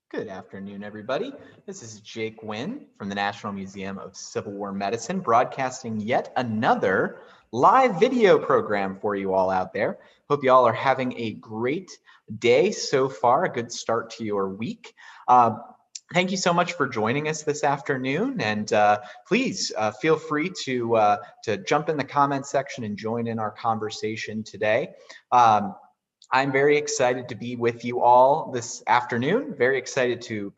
Good afternoon, everybody. This is Jake Wynn from the National Museum of Civil War Medicine, broadcasting yet another live video program for you all out there. Hope you all are having a great day so far, a good start to your week. Thank you so much for joining us this afternoon, and please feel free to jump in the comment section and join in our conversation today. I'm very excited to be with you all this afternoon. Very excited to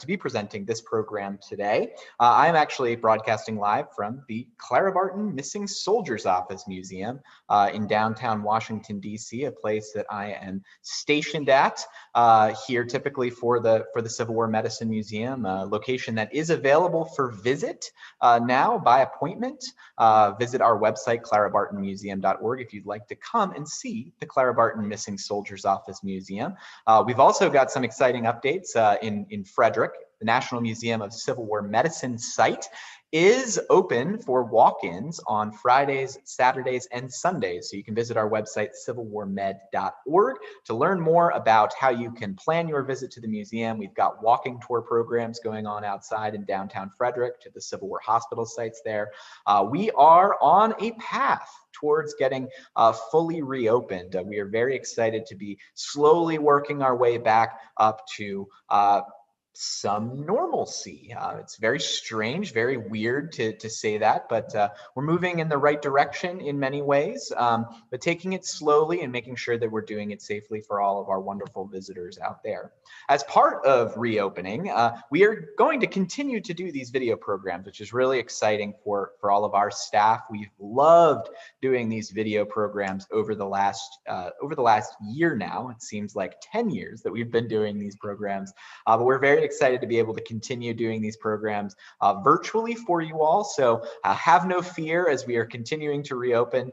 be presenting this program today. I'm actually broadcasting live from the Clara Barton Missing Soldiers Office Museum in downtown Washington, D.C., a place that I am stationed at here typically for the Civil War Medicine Museum, a location that is available for visit now by appointment. Visit our website, clarabartonmuseum.org, if you'd like to come and see the Clara Barton Missing Soldiers Office Museum. We've also got some exciting updates in Frederick. The National Museum of Civil War Medicine site is open for walk-ins on Fridays, Saturdays, and Sundays. So you can visit our website, civilwarmed.org, to learn more about how you can plan your visit to the museum. We've got walking tour programs going on outside in downtown Frederick to the Civil War hospital sites there. We are on a path towards getting fully reopened. We are very excited to be slowly working our way back up to some normalcy. It's very strange, very weird to say that, but we're moving in the right direction in many ways, but taking it slowly and making sure that we're doing it safely for all of our wonderful visitors out there. As part of reopening, we are going to continue to do these video programs, which is really exciting for all of our staff. We've loved doing these video programs over the last year now. It seems like 10 years that we've been doing these programs, but we're very excited to be able to continue doing these programs virtually for you all. So have no fear as we are continuing to reopen.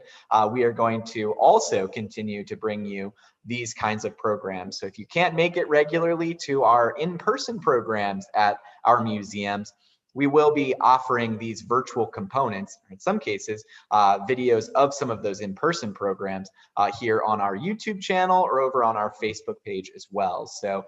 We are going to also continue to bring you these kinds of programs. So if you can't make it regularly to our in-person programs at our museums, we will be offering these virtual components, in some cases, videos of some of those in-person programs here on our YouTube channel or over on our Facebook page as well. So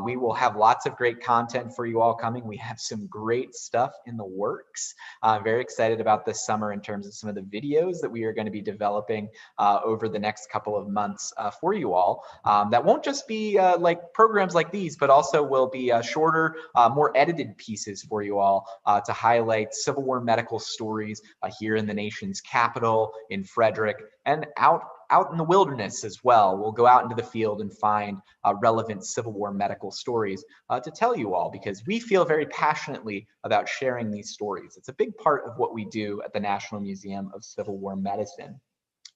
we will have lots of great content for you all coming. We have some great stuff in the works. I'm very excited about this summer in terms of some of the videos that we are going to be developing over the next couple of months for you all. That won't just be like programs like these, but also will be shorter, more edited pieces for you all to highlight Civil War medical stories here in the nation's capital, in Frederick, and out in the wilderness as well. We'll go out into the field and find relevant Civil War medical stories to tell you all, because we feel very passionately about sharing these stories. It's a big part of what we do at the National Museum of Civil War Medicine.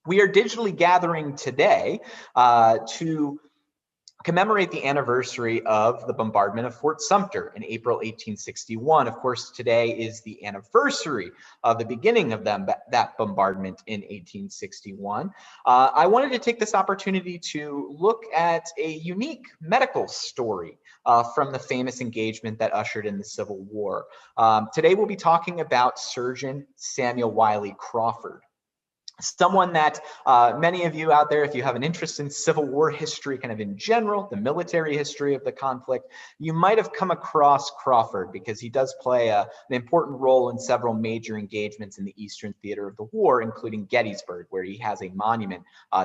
We are digitally gathering today to commemorate the anniversary of the bombardment of Fort Sumter in April 1861. Of course, today is the anniversary of the beginning of that bombardment in 1861. I wanted to take this opportunity to look at a unique medical story from the famous engagement that ushered in the Civil War. Today, we'll be talking about Surgeon Samuel Wiley Crawford. Someone that many of you out there, if you have an interest in Civil War history, kind of in general, the military history of the conflict, you might have come across Crawford because he does play an important role in several major engagements in the Eastern Theater of the War, including Gettysburg, where he has a monument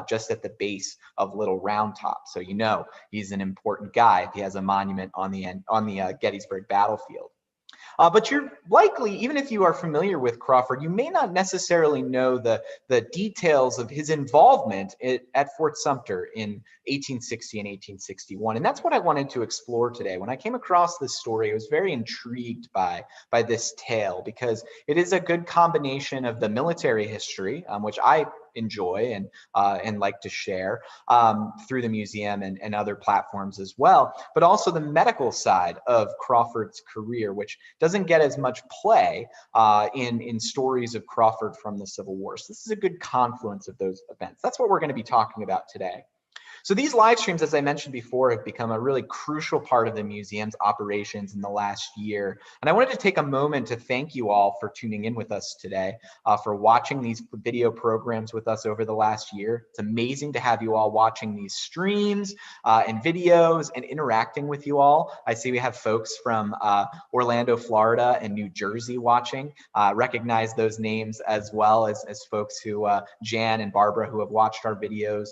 just at the base of Little Round Top. So you know he's an important guy if he has a monument on the Gettysburg battlefield. But you're likely, even if you are familiar with Crawford, you may not necessarily know the details of his involvement at Fort Sumter in 1860 and 1861. And that's what I wanted to explore today. When I came across this story, I was very intrigued by this tale because it is a good combination of the military history, which I enjoy and like to share through the museum and other platforms as well, but also the medical side of Crawford's career, which doesn't get as much play in stories of Crawford from the Civil War. So this is a good confluence of those events. That's what we're going to be talking about today. So these live streams, as I mentioned before, have become a really crucial part of the museum's operations in the last year. And I wanted to take a moment to thank you all for tuning in with us today, for watching these video programs with us over the last year. It's amazing to have you all watching these streams and videos and interacting with you all. I see we have folks from Orlando, Florida and New Jersey watching. Recognize those names as well as folks who, Jan and Barbara, who have watched our videos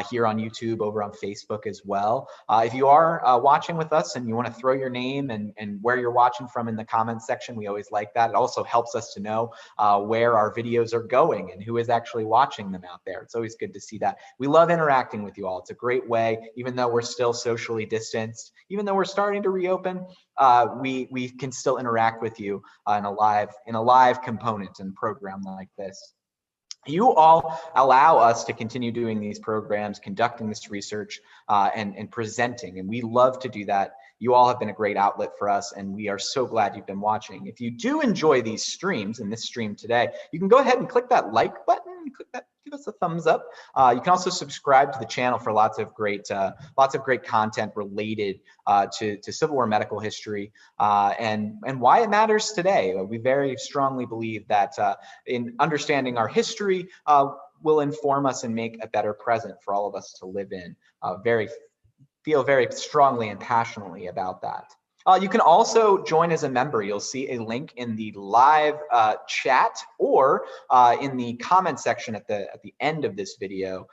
here on YouTube, over on Facebook as well. If you are watching with us and you want to throw your name and where you're watching from in the comments section, we always like that. It also helps us to know where our videos are going and who is actually watching them out there. It's always good to see that. We love interacting with you all. It's a great way, even though we're still socially distanced, even though we're starting to reopen, we can still interact with you in a live component and program like this. You all allow us to continue doing these programs, conducting this research, and presenting, and we love to do that. You all have been a great outlet for us, and we are so glad you've been watching. If you do enjoy these streams and this stream today, you can go ahead and click that like button, click that, give us a thumbs up. You can also subscribe to the channel for lots of great content related to Civil War medical history and why it matters today. We very strongly believe that in understanding our history will inform us and make a better present for all of us to live in. Feel very strongly and passionately about that. You can also join as a member. You'll see a link in the live chat or in the comment section at the end of this video,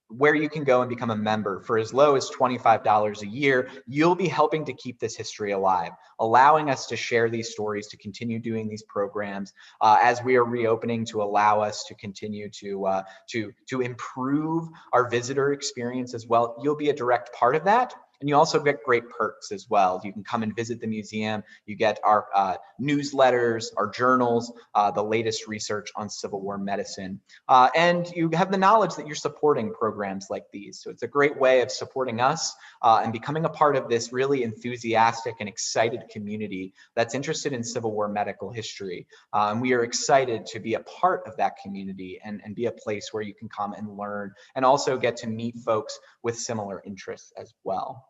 where you can go and become a member for as low as $25 a year. You'll be helping to keep this history alive, allowing us to share these stories, to continue doing these programs as we are reopening, to allow us to continue to improve our visitor experience as well. You'll be a direct part of that. And you also get great perks as well. You can come and visit the museum. You get our newsletters, our journals, the latest research on Civil War medicine. And you have the knowledge that you're supporting programs like these. So it's a great way of supporting us and becoming a part of this really enthusiastic and excited community that's interested in Civil War medical history. And we are excited to be a part of that community and be a place where you can come and learn and also get to meet folks with similar interests as well.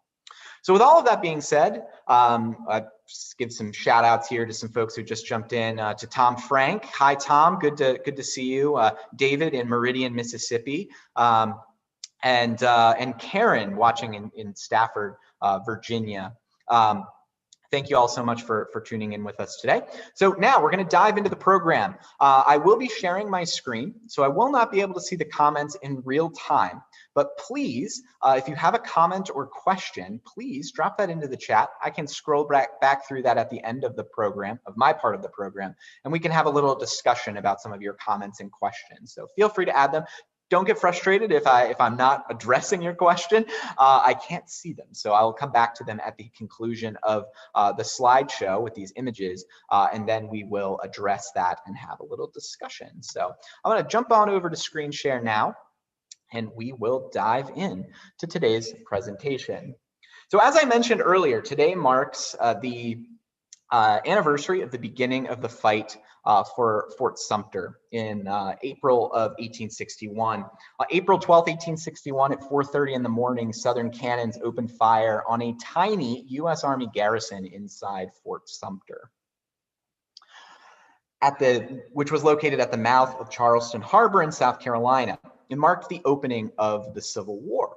So with all of that being said, I just give some shout outs here to some folks who just jumped in, to Tom Frank. Hi, Tom, good to see you. David in Meridian, Mississippi, and Karen watching in Stafford, Virginia. Thank you all so much for tuning in with us today. So now we're going to dive into the program. I will be sharing my screen, so I will not be able to see the comments in real time. But please, if you have a comment or question, please drop that into the chat. I can scroll back through that at the end of the program, of my part of the program, and we can have a little discussion about some of your comments and questions. So feel free to add them. Don't get frustrated if I'm not addressing your question. I can't see them, so I'll come back to them at the conclusion of the slideshow with these images, and then we will address that and have a little discussion. So I'm going to jump on over to screen share now, and we will dive in to today's presentation. So as I mentioned earlier, today marks the anniversary of the beginning of the fight for Fort Sumter in April of 1861. April 12th, 1861 at 4:30 in the morning, Southern cannons opened fire on a tiny U.S. Army garrison inside Fort Sumter, which was located at the mouth of Charleston Harbor in South Carolina. It marked the opening of the Civil War.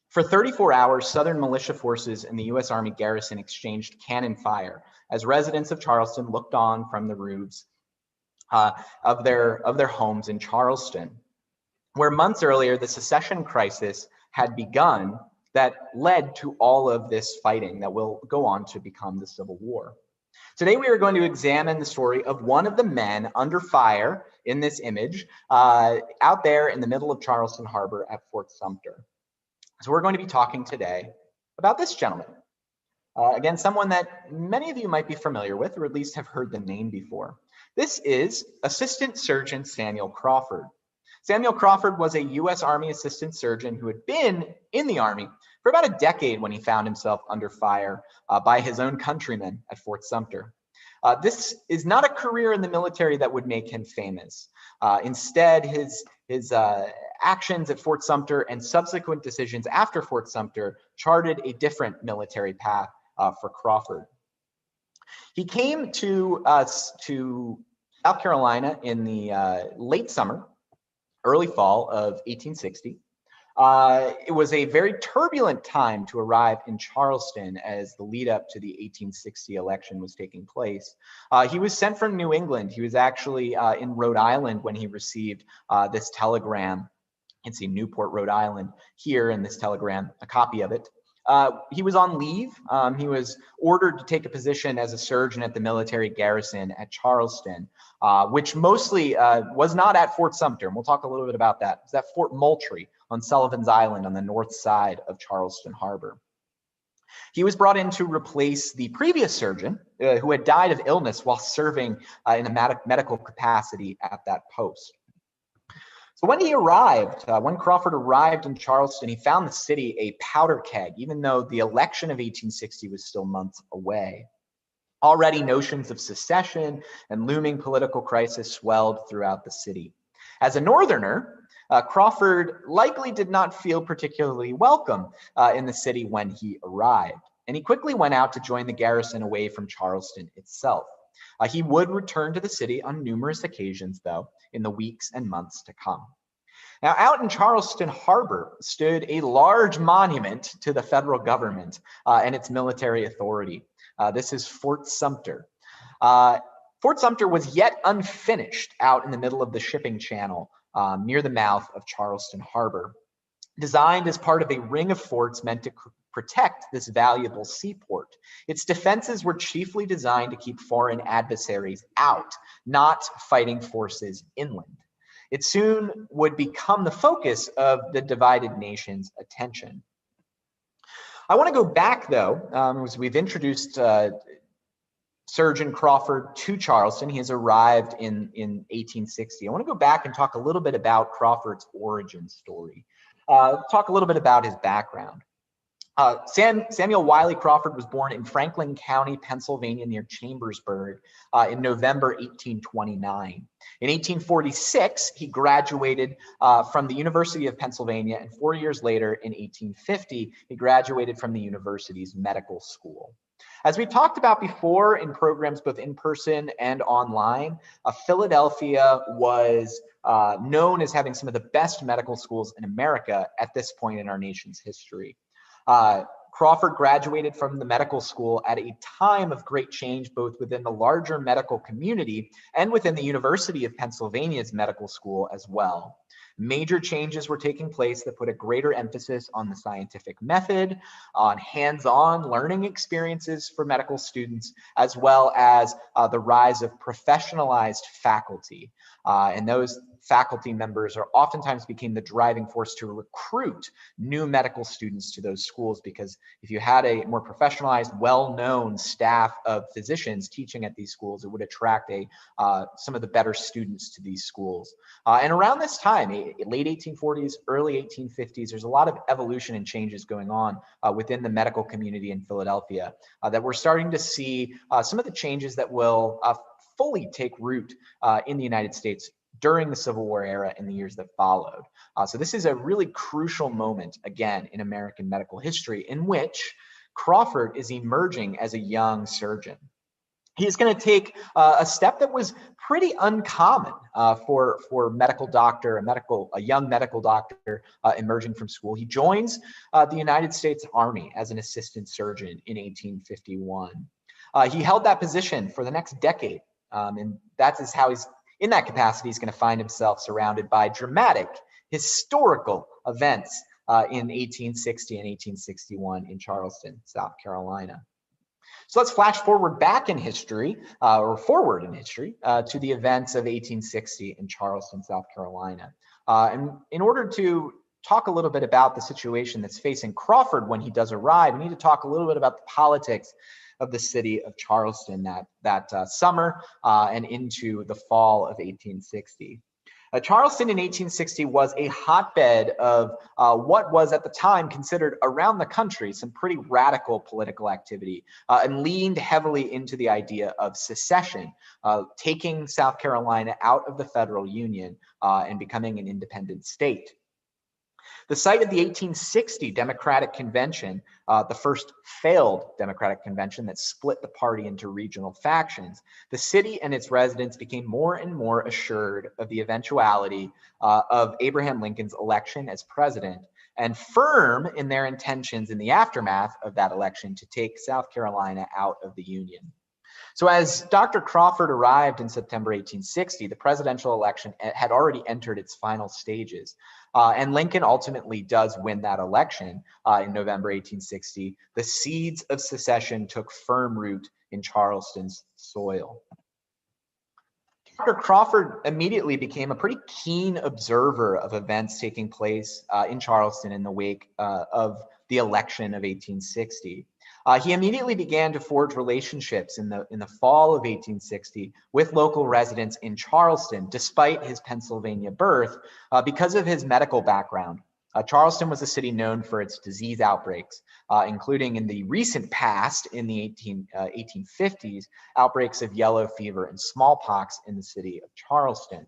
For 34 hours, Southern militia forces and the U.S. Army garrison exchanged cannon fire as residents of Charleston looked on from the roofs of their homes in Charleston, where months earlier the secession crisis had begun that led to all of this fighting that will go on to become the Civil War. Today, we are going to examine the story of one of the men under fire in this image out there in the middle of Charleston Harbor at Fort Sumter. So we're going to be talking today about this gentleman. Again, someone that many of you might be familiar with, or at least have heard the name before. This is Assistant Surgeon Samuel Crawford. Samuel Crawford was a U.S. Army assistant surgeon who had been in the Army for about a decade when he found himself under fire by his own countrymen at Fort Sumter. This is not a career in the military that would make him famous. Instead, his actions at Fort Sumter and subsequent decisions after Fort Sumter charted a different military path for Crawford. He came to South Carolina in the late summer, early fall of 1860. It was a very turbulent time to arrive in Charleston as the lead up to the 1860 election was taking place. He was sent from New England. He was actually in Rhode Island when he received this telegram. You can see Newport, Rhode Island here in this telegram, a copy of it. He was on leave. He was ordered to take a position as a surgeon at the military garrison at Charleston, which mostly was not at Fort Sumter. And we'll talk a little bit about that. It's at Fort Moultrie on Sullivan's Island on the north side of Charleston Harbor. He was brought in to replace the previous surgeon who had died of illness while serving in a medical capacity at that post. So when he arrived, when Crawford arrived in Charleston, he found the city a powder keg, even though the election of 1860 was still months away. Already notions of secession and looming political crisis swelled throughout the city. As a Northerner, Crawford likely did not feel particularly welcome in the city when he arrived, and he quickly went out to join the garrison away from Charleston itself. He would return to the city on numerous occasions, though, in the weeks and months to come. Now, out in Charleston Harbor stood a large monument to the federal government and its military authority. This is Fort Sumter. Fort Sumter was yet unfinished out in the middle of the shipping channel near the mouth of Charleston Harbor, designed as part of a ring of forts meant to protect this valuable seaport. Its defenses were chiefly designed to keep foreign adversaries out, not fighting forces inland. It soon would become the focus of the divided nation's attention. I want to go back, though, as we've introduced Surgeon Crawford to Charleston. He has arrived in 1860. I want to go back and talk a little bit about Crawford's origin story. Talk a little bit about his background. Samuel Wiley Crawford was born in Franklin County, Pennsylvania, near Chambersburg in November 1829. In 1846, he graduated from the University of Pennsylvania, and 4 years later, in 1850, he graduated from the university's medical school. As we talked about before in programs both in person and online, Philadelphia was known as having some of the best medical schools in America at this point in our nation's history. Crawford graduated from the medical school at a time of great change, both within the larger medical community and within the University of Pennsylvania's medical school as well. Major changes were taking place that put a greater emphasis on the scientific method, on hands-on learning experiences for medical students, as well as the rise of professionalized faculty. And those faculty members oftentimes became the driving force to recruit new medical students to those schools, because if you had a more professionalized, well-known staff of physicians teaching at these schools, it would attract some of the better students to these schools. And around this time, late 1840s, early 1850s, there's a lot of evolution and changes going on within the medical community in Philadelphia that we're starting to see some of the changes that will fully take root in the United States during the Civil War era in the years that followed. So this is a really crucial moment, again, in American medical history, in which Crawford is emerging as a young surgeon. He is going to take a step that was pretty uncommon for a young medical doctor emerging from school. He joins the United States Army as an assistant surgeon in 1851. He held that position for the next decade, and that is how in that capacity, he's going to find himself surrounded by dramatic historical events in 1860 and 1861 in Charleston, South Carolina. So let's flash forward back in history, or forward in history, to the events of 1860 in Charleston, South Carolina. And in order to talk a little bit about the situation that's facing Crawford when he does arrive, we need to talk a little bit about the politics of the city of Charleston that summer and into the fall of 1860. Charleston in 1860 was a hotbed of what was at the time considered around the country some pretty radical political activity, and leaned heavily into the idea of secession, taking South Carolina out of the federal union and becoming an independent state. The site of the 1860 Democratic Convention, the first failed Democratic convention that split the party into regional factions, the city and its residents became more and more assured of the eventuality of Abraham Lincoln's election as president, and firm in their intentions in the aftermath of that election to take South Carolina out of the Union. So as Dr. Crawford arrived in September 1860, the presidential election had already entered its final stages. And Lincoln ultimately does win that election in November 1860. The seeds of secession took firm root in Charleston's soil. Dr. Crawford immediately became a pretty keen observer of events taking place in Charleston in the wake of the election of 1860. He immediately began to forge relationships in the fall of 1860 with local residents in Charleston, despite his Pennsylvania birth, because of his medical background. Charleston was a city known for its disease outbreaks, including in the recent past, in the 1850s, outbreaks of yellow fever and smallpox in the city of Charleston.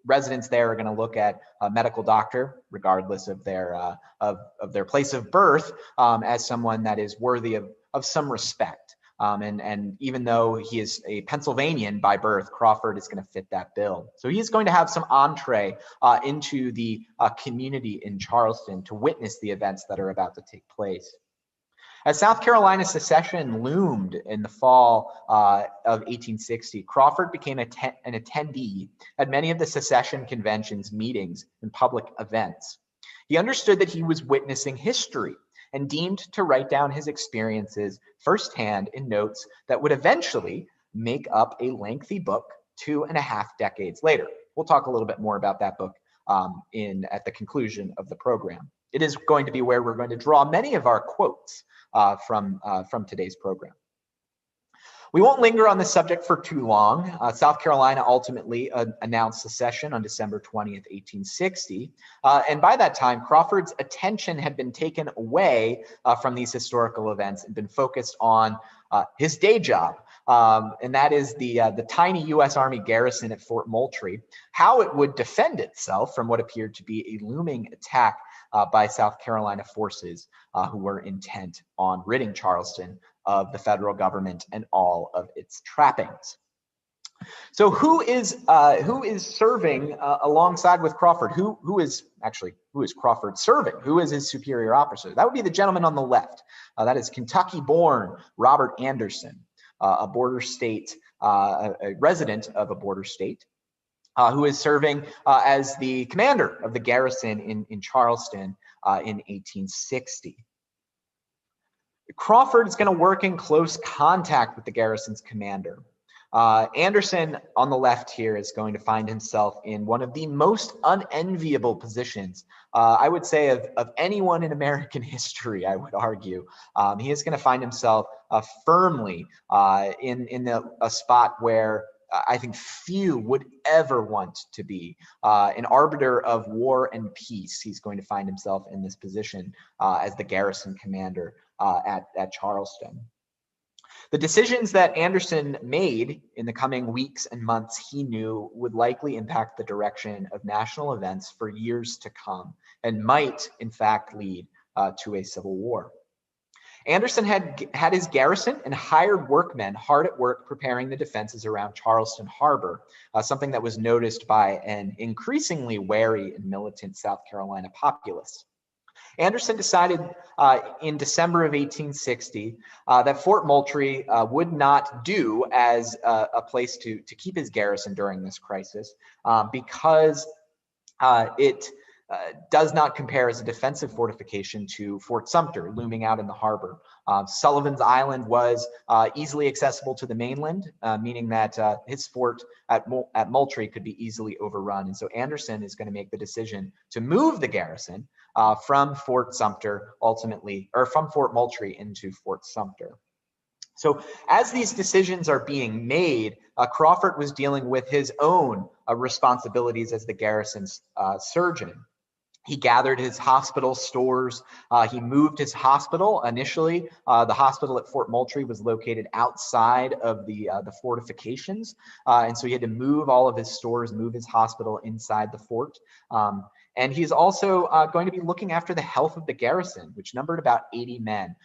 Residents there are going to look at a medical doctor, regardless of their place of birth, as someone that is worthy of some respect. And even though he is a Pennsylvanian by birth, Crawford is going to fit that bill. So he's going to have some entree into the community in Charleston to witness the events that are about to take place. As South Carolina's secession loomed in the fall of 1860, Crawford became an attendee at many of the secession convention's meetings and public events. He understood that he was witnessing history and deemed to write down his experiences firsthand in notes that would eventually make up a lengthy book 2.5 decades later. We'll talk a little bit more about that book at the conclusion of the program. It is going to be where we're going to draw many of our quotes from today's program. We won't linger on this subject for too long. South Carolina ultimately announced secession on December 20th, 1860. And by that time, Crawford's attention had been taken away from these historical events and been focused on his day job. And that is the tiny U.S. Army garrison at Fort Moultrie, how it would defend itself from what appeared to be a looming attack by South Carolina forces who were intent on ridding Charleston of the federal government and all of its trappings. So who is serving alongside with Crawford? Who is Crawford serving? Who is his superior officer? That would be the gentleman on the left. That is Kentucky-born Robert Anderson, a border state, a resident of a border state, who is serving as the commander of the garrison in Charleston in 1860. Crawford is going to work in close contact with the garrison's commander. Anderson on the left here is going to find himself in one of the most unenviable positions, I would say, of anyone in American history, I would argue. He is going to find himself firmly in a spot where I think few would ever want to be. An arbiter of war and peace. He's going to find himself in this position as the garrison commander at Charleston. The decisions that Anderson made in the coming weeks and months, he knew would likely impact the direction of national events for years to come and might, in fact, lead to a civil war. Anderson had his garrison and hired workmen hard at work preparing the defenses around Charleston Harbor, something that was noticed by an increasingly wary and militant South Carolina populace. Anderson decided in December of 1860 that Fort Moultrie would not do as a place to keep his garrison during this crisis because it does not compare as a defensive fortification to Fort Sumter, looming out in the harbor. Sullivan's Island was easily accessible to the mainland, meaning that his fort at Moultrie could be easily overrun. And so Anderson is going to make the decision to move the garrison from Fort Sumter ultimately, or from Fort Moultrie into Fort Sumter. So as these decisions are being made, Crawford was dealing with his own responsibilities as the garrison's surgeon. He gathered his hospital stores. He moved his hospital. Initially, the hospital at Fort Moultrie was located outside of the fortifications. And so he had to move all of his stores, move his hospital inside the fort. And he's also going to be looking after the health of the garrison, which numbered about 80 men.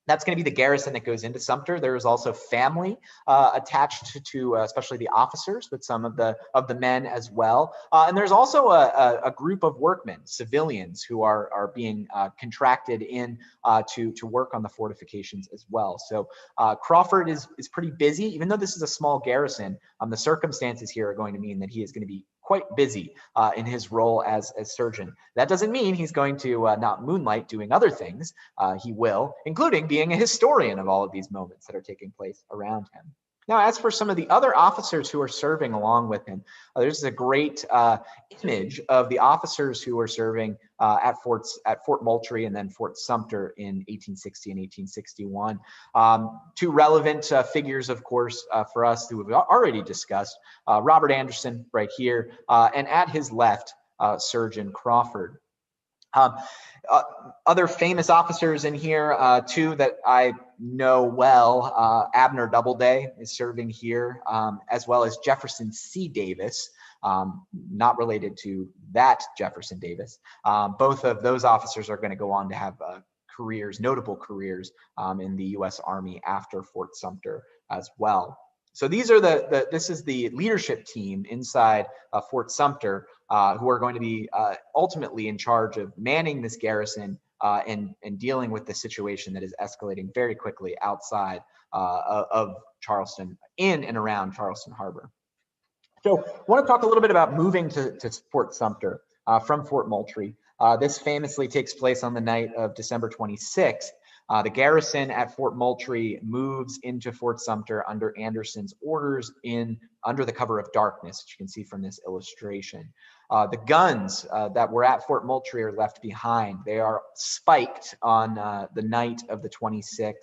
That's going to be the garrison that goes into Sumter. There is also family attached to especially the officers, but some of the men as well. And there's also a group of workmen, civilians, who are being contracted in to work on the fortifications as well. So Crawford is pretty busy, even though this is a small garrison. The circumstances here are going to mean that he is going to be quite busy in his role as surgeon. That doesn't mean he's going to not moonlight doing other things. He will, including being a historian of all of these moments that are taking place around him. Now, as for some of the other officers who are serving along with him, there's a great image of the officers who are serving at Fort Moultrie and then Fort Sumter in 1860 and 1861. Two relevant figures, of course, for us who we've already discussed, Robert Anderson right here, and at his left, Surgeon Crawford. Other famous officers in here, two that I know well, Abner Doubleday is serving here, as well as Jefferson C. Davis, not related to that Jefferson Davis. Both of those officers are going to go on to have careers, notable careers in the U.S. Army after Fort Sumter as well. So these are this is the leadership team inside Fort Sumter who are going to be ultimately in charge of manning this garrison and dealing with the situation that is escalating very quickly outside of Charleston, in and around Charleston Harbor. So I want to talk a little bit about moving to Fort Sumter from Fort Moultrie. This famously takes place on the night of December 26th. The garrison at Fort Moultrie moves into Fort Sumter under Anderson's orders under the cover of darkness, which you can see from this illustration. The guns that were at Fort Moultrie are left behind. They are spiked on the night of the 26th.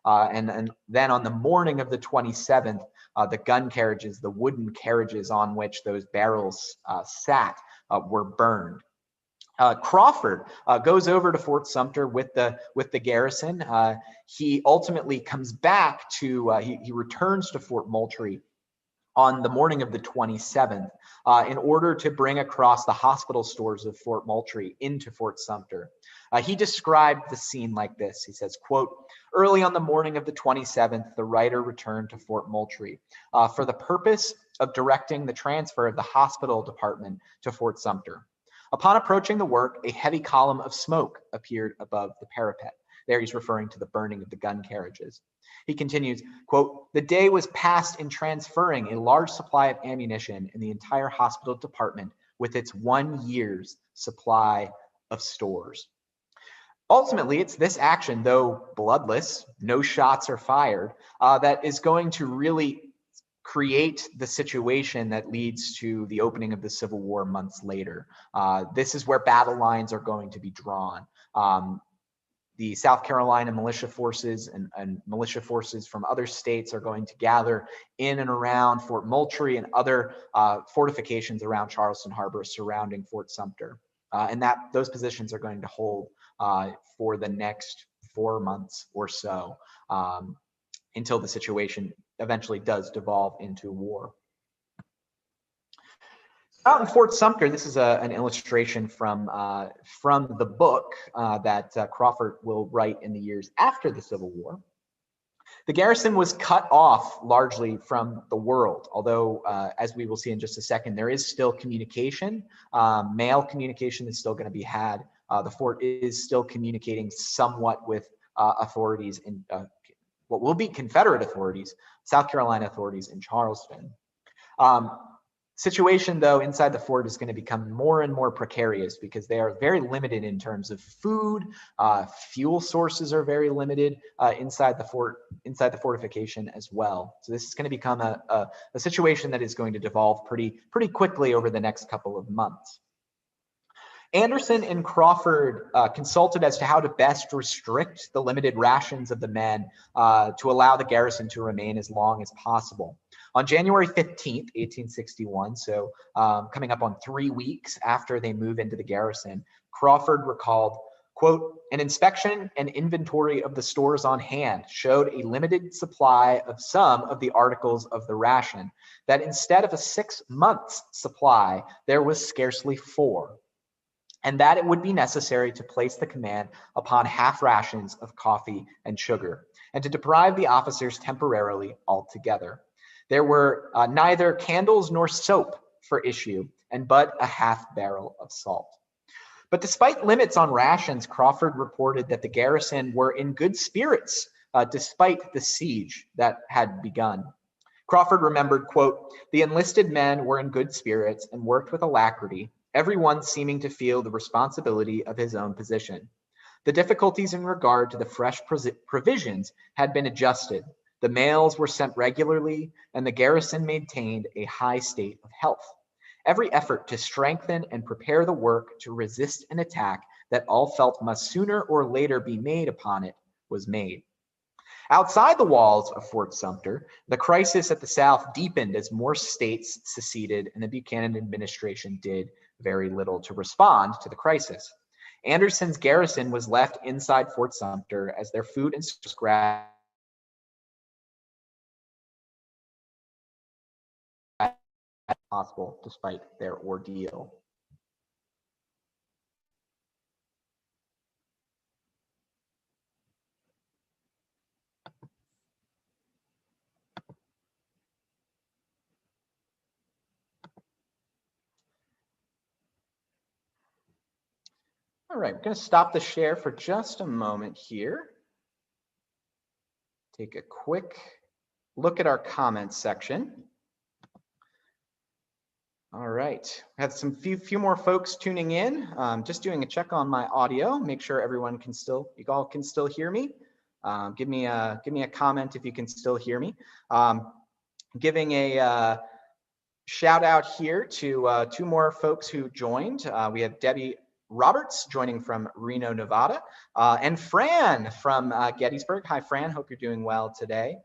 And then on the morning of the 27th, the gun carriages, the wooden carriages on which those barrels sat, were burned. Crawford goes over to Fort Sumter with the garrison. He ultimately comes back to, he returns to Fort Moultrie on the morning of the 27th in order to bring across the hospital stores of Fort Moultrie into Fort Sumter. He described the scene like this. He says, quote, "Early on the morning of the 27th, the writer returned to Fort Moultrie for the purpose of directing the transfer of the hospital department to Fort Sumter. Upon approaching the work, a heavy column of smoke appeared above the parapet." There he's referring to the burning of the gun carriages. He continues, quote, "The day was passed in transferring a large supply of ammunition in the entire hospital department with its 1 year's supply of stores." Ultimately, it's this action, though bloodless, no shots are fired, that is going to really create the situation that leads to the opening of the Civil War months later. This is where battle lines are going to be drawn. The South Carolina militia forces and militia forces from other states are going to gather in and around Fort Moultrie and other fortifications around Charleston Harbor surrounding Fort Sumter. And those positions are going to hold for the next 4 months or so until the situation eventually does devolve into war. Out in Fort Sumter, this is an illustration from the book that Crawford will write in the years after the Civil War. The garrison was cut off largely from the world, although, as we will see in just a second, there is still communication. Mail communication is still going to be had. The fort is still communicating somewhat with authorities in what will be Confederate authorities, South Carolina authorities in Charleston. Situation, though, inside the fort is going to become more and more precarious because they are very limited in terms of food. Fuel sources are very limited inside the fortification as well. So this is going to become a situation that is going to devolve pretty quickly over the next couple of months. Anderson and Crawford consulted as to how to best restrict the limited rations of the men to allow the garrison to remain as long as possible. On January 15th, 1861, so coming up on 3 weeks after they move into the garrison, Crawford recalled, quote, "An inspection and inventory of the stores on hand showed a limited supply of some of the articles of the ration, that instead of a 6 months supply, there was scarcely 4, and that it would be necessary to place the command upon half rations of coffee and sugar, and to deprive the officers temporarily altogether. There were neither candles nor soap for issue, and but a half barrel of salt." But despite limits on rations, Crawford reported that the garrison were in good spirits despite the siege that had begun. Crawford remembered, quote, "The enlisted men were in good spirits and worked with alacrity, everyone seeming to feel the responsibility of his own position. The difficulties in regard to the fresh provisions had been adjusted. The mails were sent regularly, and the garrison maintained a high state of health. Every effort to strengthen and prepare the work to resist an attack that all felt must sooner or later be made upon it was made." Outside the walls of Fort Sumter, the crisis at the South deepened as more states seceded, and the Buchanan administration did very little to respond to the crisis. Anderson's garrison was left inside Fort Sumter as their food and scrap possible despite their ordeal. All right, I'm going to stop the share for just a moment here. Take a quick look at our comments section. All right, I have some few more folks tuning in. Just doing a check on my audio, make sure everyone can still, you all can still hear me. Give me a comment if you can still hear me. Giving a shout out here to 2 more folks who joined. We have Debbie Roberts joining from Reno, Nevada, and Fran from Gettysburg. Hi, Fran. Hope you're doing well today.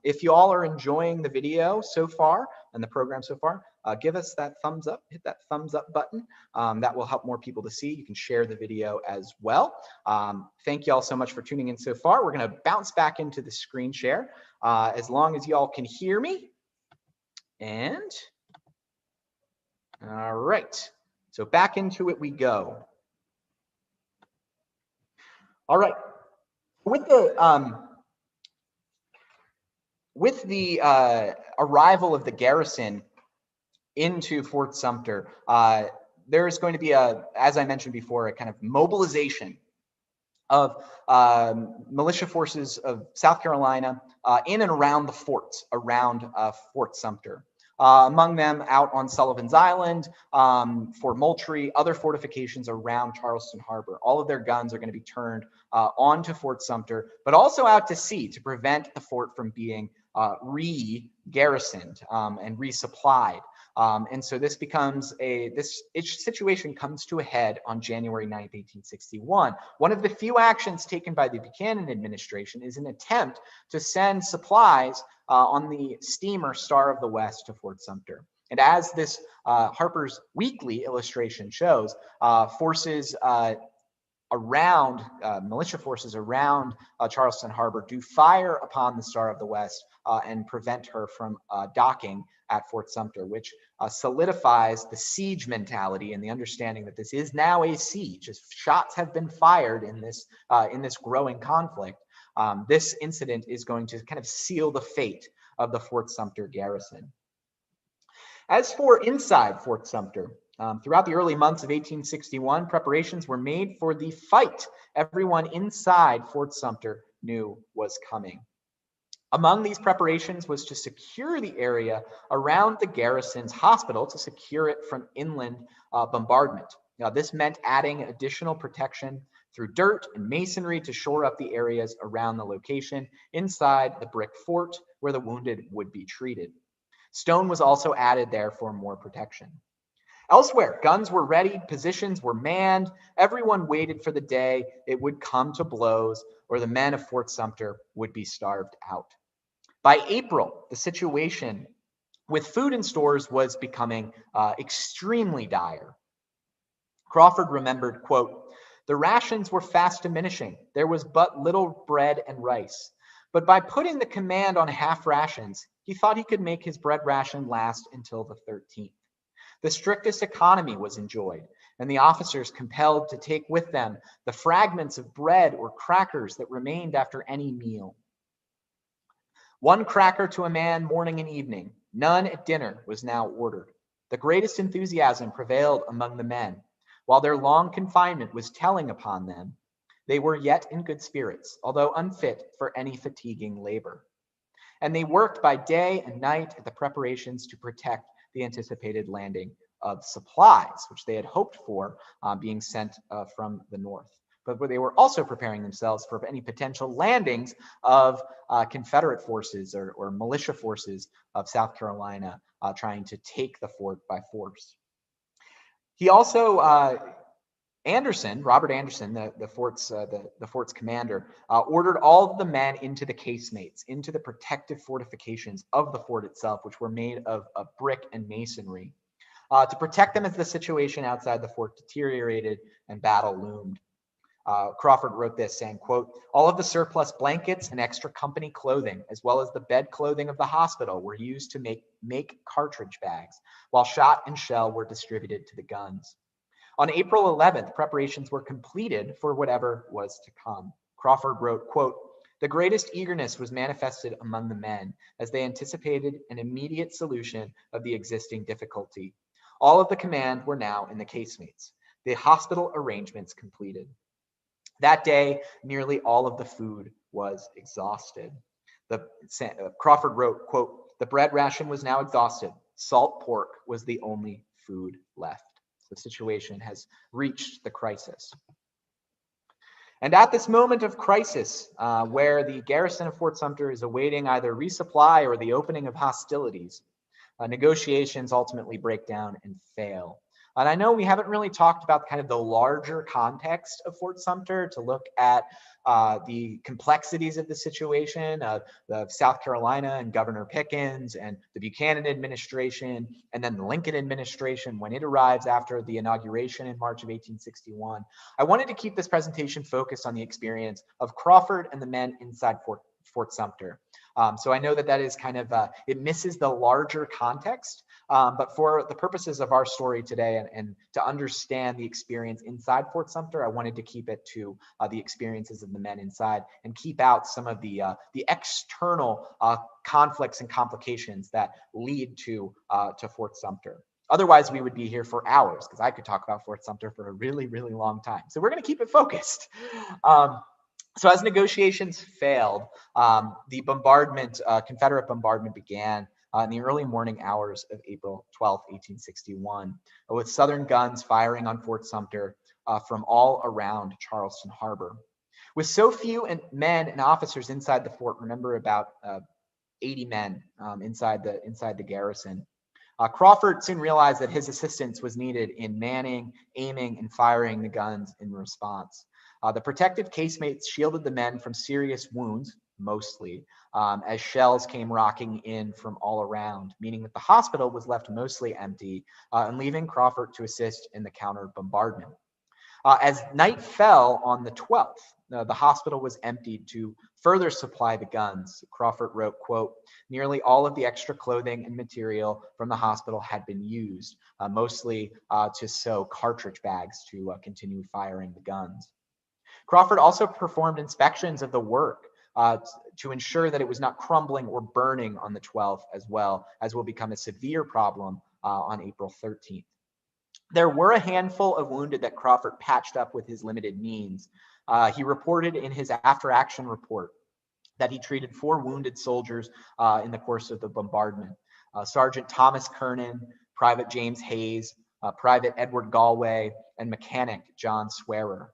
If you all are enjoying the video so far and the program so far, give us that thumbs up, hit that thumbs up button. That will help more people to see. You can share the video as well. Thank you all so much for tuning in so far. We're going to bounce back into the screen share as long as you all can hear me. And all right. So back into it we go. All right. With the arrival of the garrison into Fort Sumter, there is going to be as I mentioned before, a kind of mobilization of militia forces of South Carolina in and around the forts around Fort Sumter. Among them out on Sullivan's Island, Fort Moultrie, other fortifications around Charleston Harbor. All of their guns are going to be turned onto Fort Sumter, but also out to sea to prevent the fort from being re-garrisoned and resupplied. And so this becomes this situation comes to a head on January 9th, 1861. One of the few actions taken by the Buchanan administration is an attempt to send supplies on the steamer Star of the West to Fort Sumter. And as this Harper's Weekly illustration shows, forces around militia forces around Charleston Harbor do fire upon the Star of the West and prevent her from docking at Fort Sumter, which solidifies the siege mentality and the understanding that this is now a siege. As shots have been fired in this growing conflict, this incident is going to kind of seal the fate of the Fort Sumter garrison. As for inside Fort Sumter, throughout the early months of 1861, preparations were made for the fight everyone inside Fort Sumter knew was coming. Among these preparations was to secure the area around the garrison's hospital, to secure it from inland bombardment. Now, this meant adding additional protection through dirt and masonry to shore up the areas around the location inside the brick fort where the wounded would be treated. Stone was also added there for more protection. Elsewhere, guns were ready, positions were manned. Everyone waited for the day it would come to blows or the men of Fort Sumter would be starved out. By April, the situation with food in stores was becoming extremely dire. Crawford remembered, quote, "The rations were fast diminishing. There was but little bread and rice. But by putting the command on half rations, he thought he could make his bread ration last until the 13th. The strictest economy was enjoyed, and the officers compelled to take with them the fragments of bread or crackers that remained after any meal. One cracker to a man morning and evening, none at dinner, was now ordered. The greatest enthusiasm prevailed among the men. While their long confinement was telling upon them, they were yet in good spirits, although unfit for any fatiguing labor. And they worked by day and night at the preparations to protect the anticipated landing of supplies, which they had hoped for being sent from the north. But they were also preparing themselves for any potential landings of Confederate forces or militia forces of South Carolina trying to take the fort by force. He also, Robert Anderson, the fort's commander, ordered all of the men into the casemates, into the protective fortifications of the fort itself, which were made of brick and masonry, to protect them as the situation outside the fort deteriorated and battle loomed. Crawford wrote this, saying, quote, "All of the surplus blankets and extra company clothing, as well as the bed clothing of the hospital, were used to make cartridge bags, while shot and shell were distributed to the guns." On April 11th, preparations were completed for whatever was to come. Crawford wrote, quote, "The greatest eagerness was manifested among the men, as they anticipated an immediate solution of the existing difficulty. All of the command were now in the casemates, the hospital arrangements completed. That day, nearly all of the food was exhausted." Crawford wrote, quote, "The bread ration was now exhausted. Salt pork was the only food left." The situation has reached the crisis. And at this moment of crisis, where the garrison of Fort Sumter is awaiting either resupply or the opening of hostilities, negotiations ultimately break down and fail. And I know we haven't really talked about kind of the larger context of Fort Sumter to look at the complexities of the situation of South Carolina and Governor Pickens and the Buchanan administration, and then the Lincoln administration when it arrives after the inauguration in March of 1861. I wanted to keep this presentation focused on the experience of Crawford and the men inside Fort Sumter. So I know that is kind of, it misses the larger context, but for the purposes of our story today and to understand the experience inside Fort Sumter, I wanted to keep it to the experiences of the men inside and keep out some of the external conflicts and complications that lead to Fort Sumter. Otherwise, we would be here for hours because I could talk about Fort Sumter for a really, really long time. So we're going to keep it focused. So as negotiations failed, the bombardment, Confederate bombardment began in the early morning hours of April 12, 1861, with Southern guns firing on Fort Sumter from all around Charleston Harbor. With so few men and officers inside the fort, remember about 80 men inside the garrison, Crawford soon realized that his assistance was needed in manning, aiming, and firing the guns in response. The protective casemates shielded the men from serious wounds, mostly, as shells came rocking in from all around, meaning that the hospital was left mostly empty and leaving Crawford to assist in the counter bombardment. As night fell on the 12th, the hospital was emptied to further supply the guns. Crawford wrote, quote, "Nearly all of the extra clothing and material from the hospital had been used, mostly to sew cartridge bags to continue firing the guns." Crawford also performed inspections of the work to ensure that it was not crumbling or burning on the 12th, as well as will become a severe problem on April 13th. There were a handful of wounded that Crawford patched up with his limited means. He reported in his after-action report that he treated 4 wounded soldiers in the course of the bombardment. Sergeant Thomas Kernan, Private James Hayes, Private Edward Galway, and Mechanic John Swearer.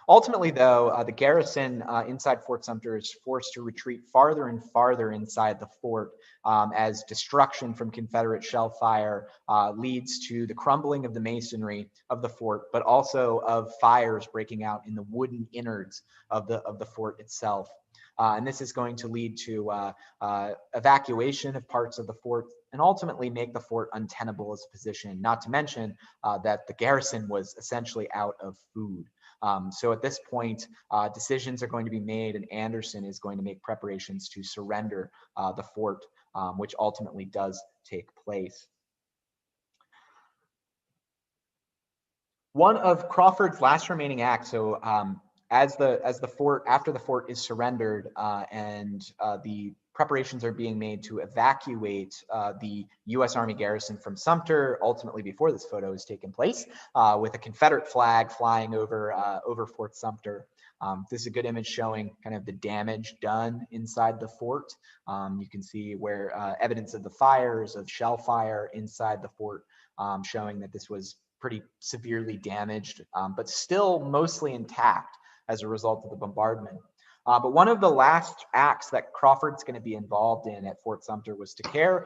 Ultimately, though, the garrison inside Fort Sumter is forced to retreat farther and farther inside the fort as destruction from Confederate shell fire leads to the crumbling of the masonry of the fort, but also of fires breaking out in the wooden innards of the fort itself. And this is going to lead to evacuation of parts of the fort and ultimately make the fort untenable as a position, not to mention that the garrison was essentially out of food. So at this point, decisions are going to be made, and Anderson is going to make preparations to surrender the fort, which ultimately does take place. One of Crawford's last remaining acts, so as the fort, after the fort is surrendered and the preparations are being made to evacuate the U.S. Army garrison from Sumter, ultimately before this photo has taken place, with a Confederate flag flying over Fort Sumter. This is a good image showing kind of the damage done inside the fort. You can see where evidence of the fires, of shell fire inside the fort, showing that this was pretty severely damaged, but still mostly intact as a result of the bombardment. But one of the last acts that Crawford's going to be involved in at Fort Sumter was to care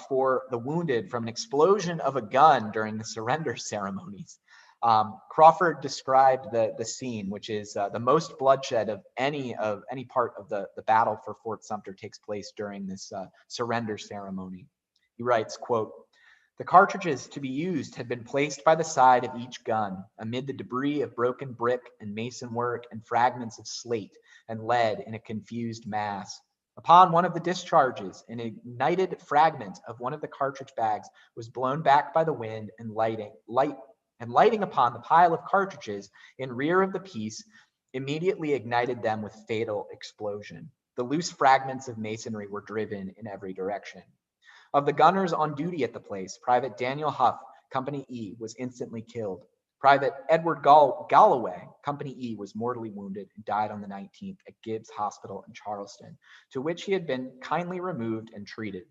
for the wounded from an explosion of a gun during the surrender ceremonies. Crawford described the scene, which is the most bloodshed of any part of the battle for Fort Sumter takes place during this surrender ceremony. He writes, quote, "The cartridges to be used had been placed by the side of each gun, amid the debris of broken brick and mason work and fragments of slate and lead in a confused mass. Upon one of the discharges, an ignited fragment of one of the cartridge bags was blown back by the wind and lighting upon the pile of cartridges in rear of the piece, immediately ignited them with fatal explosion. The loose fragments of masonry were driven in every direction. Of the gunners on duty at the place, Private Daniel Huff, Company E, was instantly killed. Private Edward Galloway, Company E, was mortally wounded and died on the 19th at Gibbs Hospital in Charleston, to which he had been kindly removed and treated.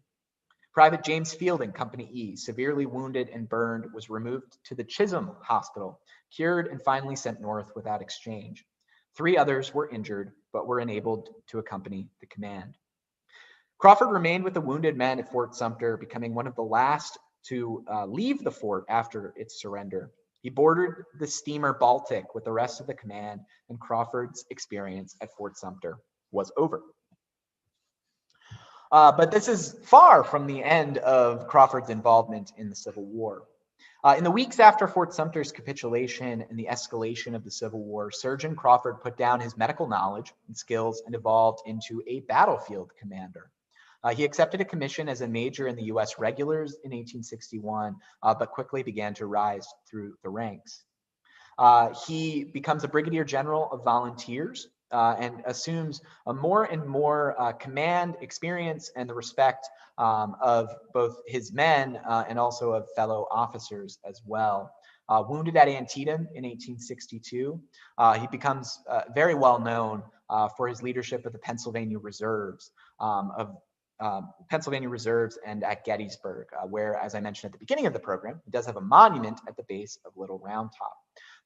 Private James Fielding, Company E, severely wounded and burned, was removed to the Chisholm Hospital, cured and finally sent north without exchange. 3 others were injured, but were enabled to accompany the command. Crawford remained with the wounded men at Fort Sumter, becoming one of the last to leave the fort after its surrender. He boarded the steamer Baltic with the rest of the command, and Crawford's experience at Fort Sumter was over. But this is far from the end of Crawford's involvement in the Civil War. In the weeks after Fort Sumter's capitulation and the escalation of the Civil War, Surgeon Crawford put down his medical knowledge and skills and evolved into a battlefield commander. He accepted a commission as a major in the U.S. Regulars in 1861, but quickly began to rise through the ranks. He becomes a brigadier general of volunteers and assumes a more and more command experience and the respect of both his men and also of fellow officers as well. Wounded at Antietam in 1862, he becomes very well known for his leadership of the Pennsylvania Reserves, and at Gettysburg, where, as I mentioned at the beginning of the program, he does have a monument at the base of Little Round Top.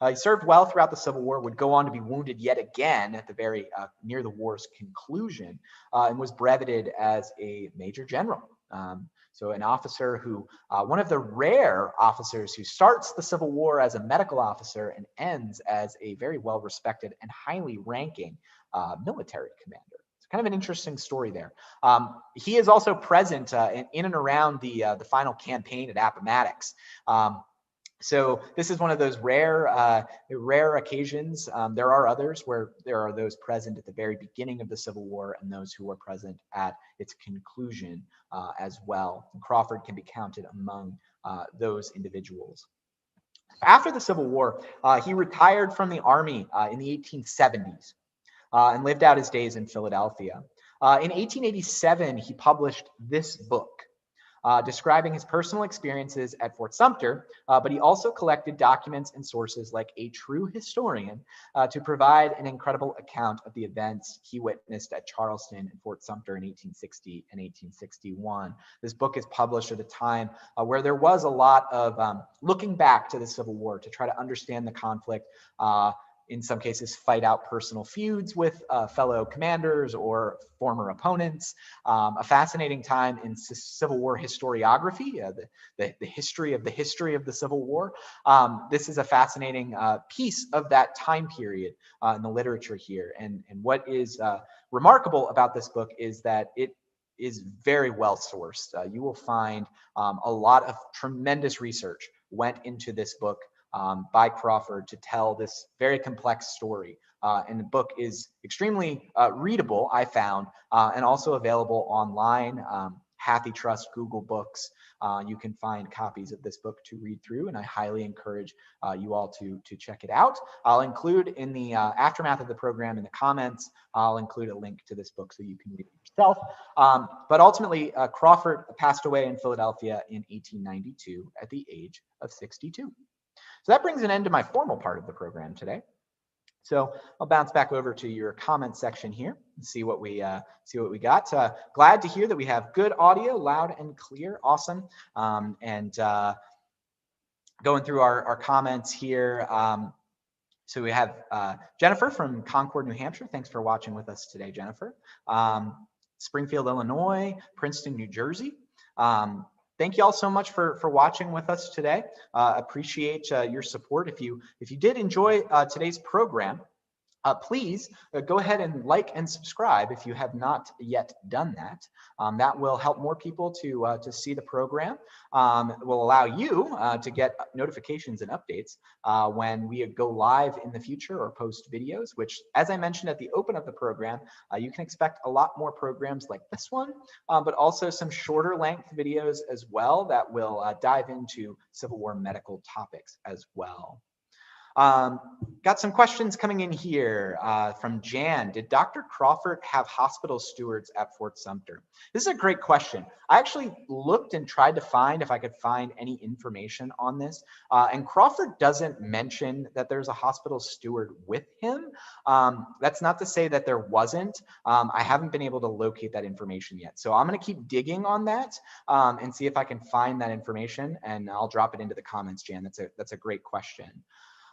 He served well throughout the Civil War, would go on to be wounded yet again at the very near the war's conclusion, and was brevetted as a major general. So an officer who, one of the rare officers who starts the Civil War as a medical officer and ends as a very well-respected and highly ranking military commander. Kind of an interesting story there. He is also present in and around the final campaign at Appomattox. So this is one of those rare occasions. There are others where there are those present at the very beginning of the Civil War and those who were present at its conclusion as well. And Crawford can be counted among those individuals. After the Civil War, he retired from the Army in the 1870s. And lived out his days in Philadelphia. In 1887, he published this book describing his personal experiences at Fort Sumter, but he also collected documents and sources like a true historian to provide an incredible account of the events he witnessed at Charleston and Fort Sumter in 1860 and 1861. This book is published at a time where there was a lot of looking back to the Civil War to try to understand the conflict, in some cases fight out personal feuds with fellow commanders or former opponents. A fascinating time in Civil War historiography, the history of the Civil War. This is a fascinating piece of that time period in the literature here. And what is remarkable about this book is that it is very well sourced. You will find a lot of tremendous research went into this book by Crawford to tell this very complex story. And the book is extremely readable, I found, and also available online. Hathi Trust, Google Books. You can find copies of this book to read through, and I highly encourage you all to check it out. I'll include in the aftermath of the program in the comments, I'll include a link to this book so you can read it yourself. But ultimately, Crawford passed away in Philadelphia in 1892 at the age of 62. So that brings an end to my formal part of the program today. So I'll bounce back over to your comment section here and see what we got. Glad to hear that we have good audio, loud and clear. Awesome. And going through our comments here. So we have Jennifer from Concord, New Hampshire. Thanks for watching with us today, Jennifer. Springfield, Illinois, Princeton, New Jersey. Thank you all so much for watching with us today. Appreciate your support. If you did enjoy today's program, please go ahead and like and subscribe if you have not yet done that. That will help more people to see the program. It will allow you to get notifications and updates when we go live in the future or post videos, which, as I mentioned at the open of the program, you can expect a lot more programs like this one, but also some shorter length videos as well that will dive into Civil War medical topics as well. Got some questions coming in here from Jan. Did Dr. Crawford have hospital stewards at Fort Sumter? This is a great question. I actually looked and tried to find if I could find any information on this. And Crawford doesn't mention that there's a hospital steward with him. That's not to say that there wasn't. I haven't been able to locate that information yet. So I'm going to keep digging on that and see if I can find that information, and I'll drop it into the comments, Jan. That's a great question.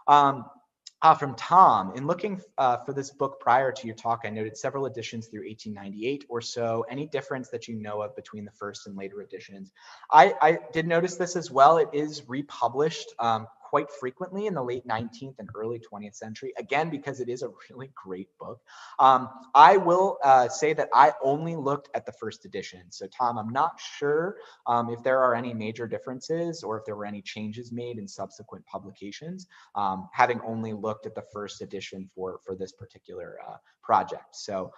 From Tom, in looking for this book prior to your talk, I noted several editions through 1898 or so. Any difference that you know of between the first and later editions? I did notice this as well. It is republished quite frequently in the late 19th and early 20th century, again, because it is a really great book. I will say that I only looked at the first edition. So Tom, I'm not sure if there are any major differences or if there were any changes made in subsequent publications, having only looked at the first edition for this particular project. So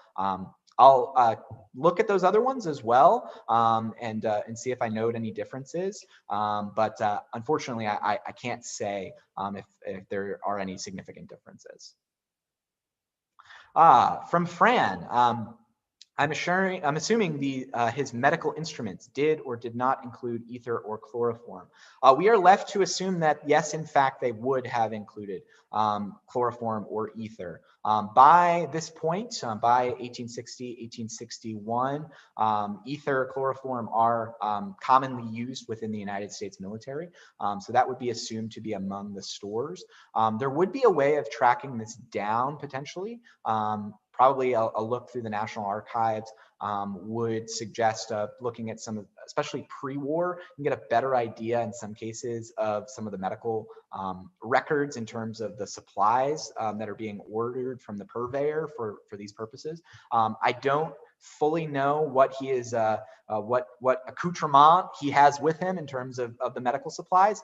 I'll look at those other ones as well and see if I note any differences. But unfortunately, I can't say if there are any significant differences. From Fran, I'm assuming his medical instruments did or did not include ether or chloroform. We are left to assume that yes, in fact, they would have included chloroform or ether. By this point, by 1860, 1861, ether, chloroform are commonly used within the United States military. So that would be assumed to be among the stores. There would be a way of tracking this down potentially. Probably a look through the National Archives would suggest looking at some, especially pre-war, and get a better idea in some cases of some of the medical records in terms of the supplies that are being ordered from the purveyor for these purposes. I don't fully know what he is, what accoutrement he has with him in terms of the medical supplies.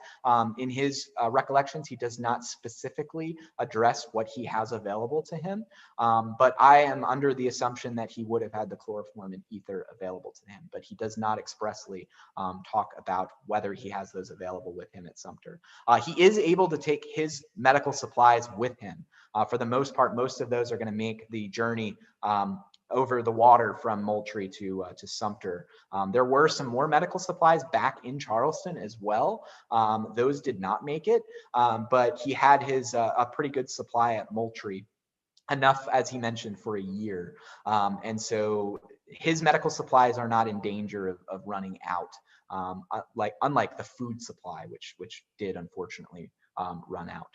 In his recollections, he does not specifically address what he has available to him. But I am under the assumption that he would have had the chloroform and ether available to him, but he does not expressly talk about whether he has those available with him at Sumter. He is able to take his medical supplies with him. For the most part, most of those are going to make the journey over the water from Moultrie to Sumter. There were some more medical supplies back in Charleston as well. Those did not make it, but he had his a pretty good supply at Moultrie, enough, as he mentioned, for a year. And so his medical supplies are not in danger of running out, unlike the food supply, which did unfortunately run out.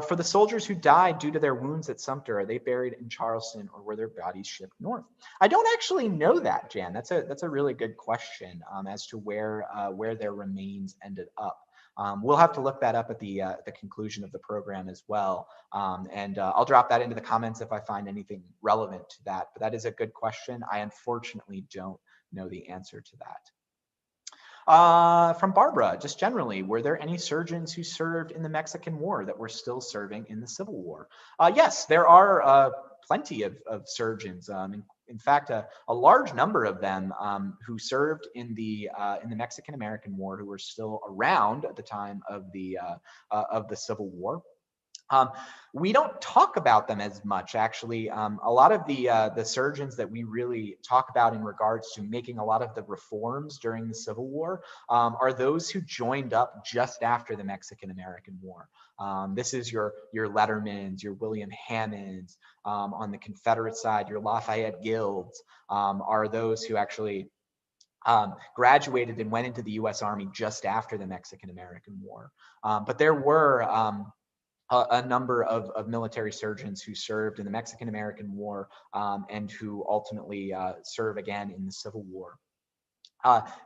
For the soldiers who died due to their wounds at Sumter, are they buried in Charleston or were their bodies shipped north? I don't actually know that, Jan. That's a really good question as to where their remains ended up. We'll have to look that up at the conclusion of the program as well. And I'll drop that into the comments if I find anything relevant to that. But that is a good question. I unfortunately don't know the answer to that. From Barbara, just generally, were there any surgeons who served in the Mexican War that were still serving in the Civil War? Yes, there are plenty of surgeons. In fact, a large number of them who served in the Mexican-American War, who were still around at the time of the Civil War. We don't talk about them as much, actually. A lot of the surgeons that we really talk about in regards to making a lot of the reforms during the Civil War are those who joined up just after the Mexican-American War. This is your Lettermans, your William Hammonds. On the Confederate side, your Lafayette Guilds are those who actually graduated and went into the U.S. Army just after the Mexican-American War. But there were a number of military surgeons who served in the Mexican-American War and who ultimately serve again in the Civil War.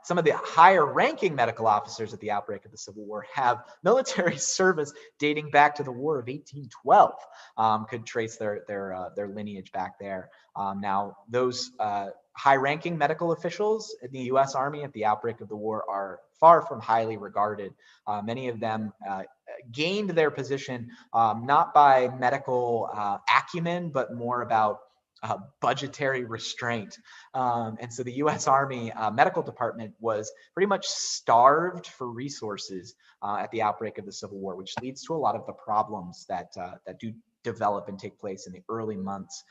Some of the higher ranking medical officers at the outbreak of the Civil War have military service dating back to the War of 1812, could trace their lineage back there. Now, those high-ranking medical officials in the U.S. Army at the outbreak of the war are far from highly regarded. Many of them gained their position not by medical acumen, but more about budgetary restraint. And so the U.S. Army medical department was pretty much starved for resources at the outbreak of the Civil War, which leads to a lot of the problems that do develop and take place in the early months,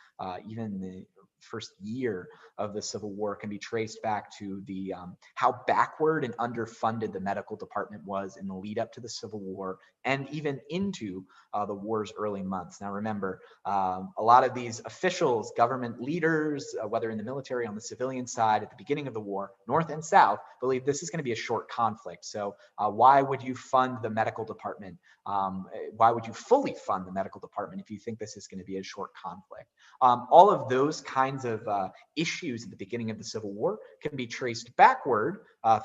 even the first year of the Civil War can be traced back to the how backward and underfunded the medical department was in the lead up to the Civil War and even into the war's early months. Now remember, a lot of these officials, government leaders, whether in the military or on the civilian side at the beginning of the war, North and South, believe this is going to be a short conflict. So why would you fund the medical department? Why would you fully fund the medical department if you think this is going to be a short conflict? All of those kinds of issues at the beginning of the Civil War can be traced backward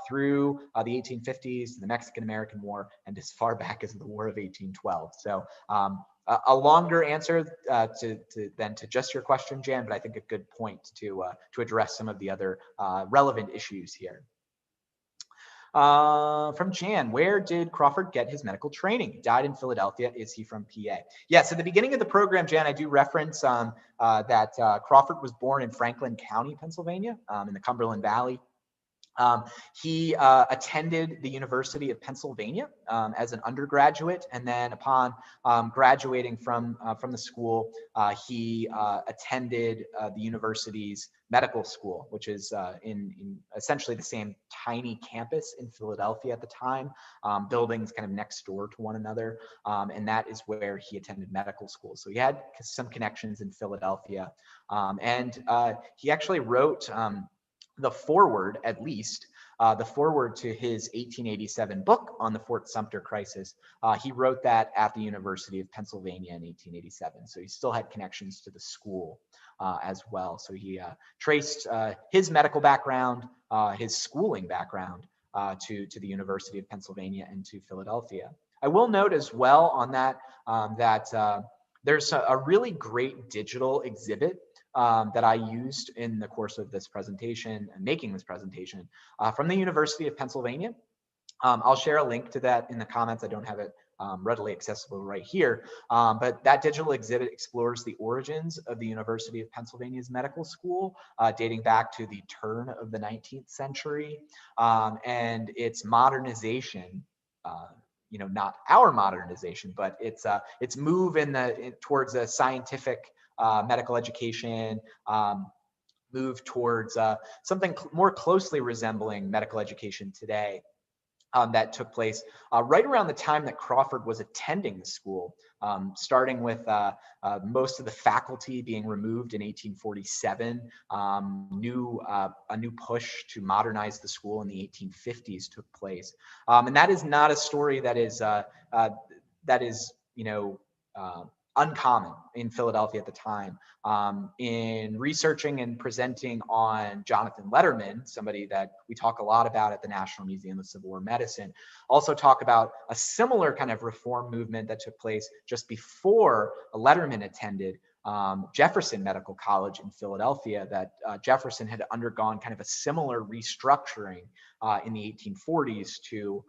through the 1850s, the Mexican-American War, and as far back as the War of 1812. So a longer answer than to just your question, Jan, but I think a good point to address some of the other relevant issues here. From Jan, where did Crawford get his medical training? He died in Philadelphia. Is he from PA? Yes, at the beginning of the program, Jan, I do reference that Crawford was born in Franklin County, Pennsylvania, in the Cumberland Valley. He attended the University of Pennsylvania as an undergraduate, and then upon graduating from the school, he attended the university's medical school, which is in essentially the same tiny campus in Philadelphia at the time, buildings kind of next door to one another, and that is where he attended medical school. So he had some connections in Philadelphia, and he actually wrote the foreword, at least, the foreword to his 1887 book on the Fort Sumter crisis. He wrote that at the University of Pennsylvania in 1887. So he still had connections to the school as well. So he traced his medical background, his schooling background to the University of Pennsylvania and to Philadelphia. I will note as well on that that there's a really great digital exhibit that I used in the course of this presentation and making this presentation from the University of Pennsylvania. I'll share a link to that in the comments. I don't have it readily accessible right here, but that digital exhibit explores the origins of the University of Pennsylvania's medical school, dating back to the turn of the 19th century, and its modernization. You know, not our modernization, but its move towards a scientific medical education, move towards something more closely resembling medical education today. That took place right around the time that Crawford was attending the school, starting with most of the faculty being removed in 1847. A new push to modernize the school in the 1850s took place, and that is not a story that is uncommon in Philadelphia at the time. In researching and presenting on Jonathan Letterman, somebody that we talk a lot about at the National Museum of Civil War Medicine, also talk about a similar kind of reform movement that took place just before Letterman attended Jefferson Medical College in Philadelphia, that Jefferson had undergone kind of a similar restructuring in the 1840s to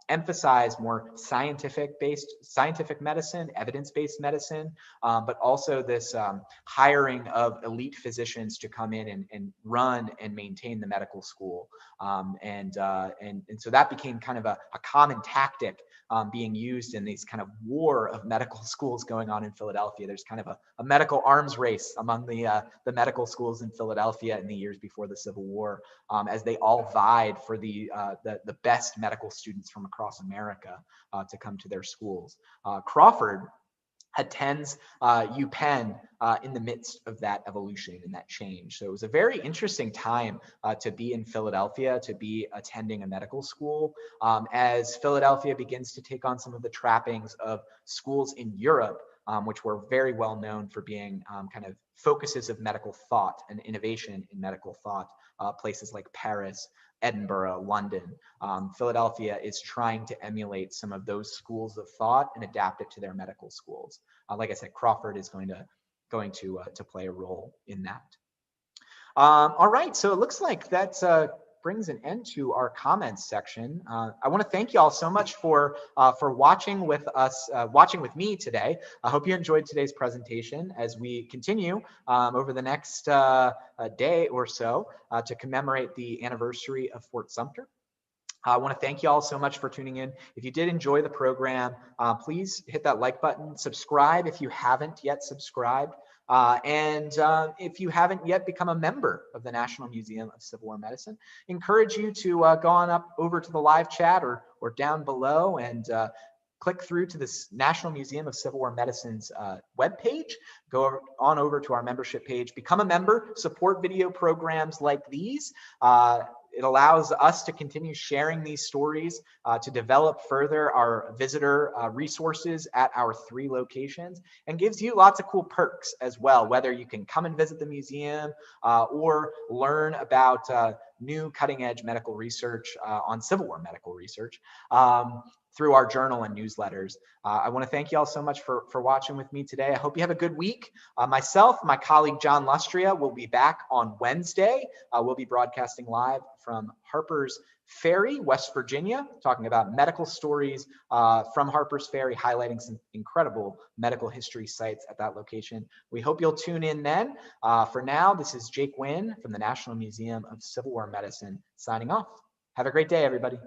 emphasize more scientific medicine, evidence-based medicine, but also this hiring of elite physicians to come in and run and maintain the medical school. And so that became kind of a common tactic being used in these kind of war of medical schools going on in Philadelphia. There's kind of a medical arms race among the medical schools in Philadelphia in the years before the Civil War, as they all vied for the best medical students from across America to come to their schools. Crawford attends UPenn in the midst of that evolution and that change. So it was a very interesting time to be in Philadelphia, to be attending a medical school, as Philadelphia begins to take on some of the trappings of schools in Europe, which were very well known for being kind of focuses of medical thought and innovation in medical thought, places like Paris, Edinburgh, London. Philadelphia is trying to emulate some of those schools of thought and adapt it to their medical schools. Like I said, Crawford is going to play a role in that. All right, so it looks like that brings an end to our comments section. I want to thank you all so much for watching with us, watching with me today. I hope you enjoyed today's presentation as we continue over the next day or so to commemorate the anniversary of Fort Sumter. I want to thank you all so much for tuning in. If you did enjoy the program, please hit that like button, subscribe if you haven't yet subscribed. And if you haven't yet become a member of the National Museum of Civil War Medicine, encourage you to go on up over to the live chat or down below and click through to this National Museum of Civil War Medicine's webpage. Go on over to our membership page, become a member, support video programs like these. It allows us to continue sharing these stories, to develop further our visitor resources at our 3 locations, and gives you lots of cool perks as well, whether you can come and visit the museum or learn about new cutting-edge medical research on Civil War medical research through our journal and newsletters. I want to thank you all so much for watching with me today. I hope you have a good week. Myself, my colleague John Lustria will be back on Wednesday. We'll be broadcasting live from Harper's Ferry, West Virginia, talking about medical stories from Harper's Ferry, highlighting some incredible medical history sites at that location. We hope you'll tune in then. For now, this is Jake Wynn from the National Museum of Civil War Medicine signing off. Have a great day, everybody.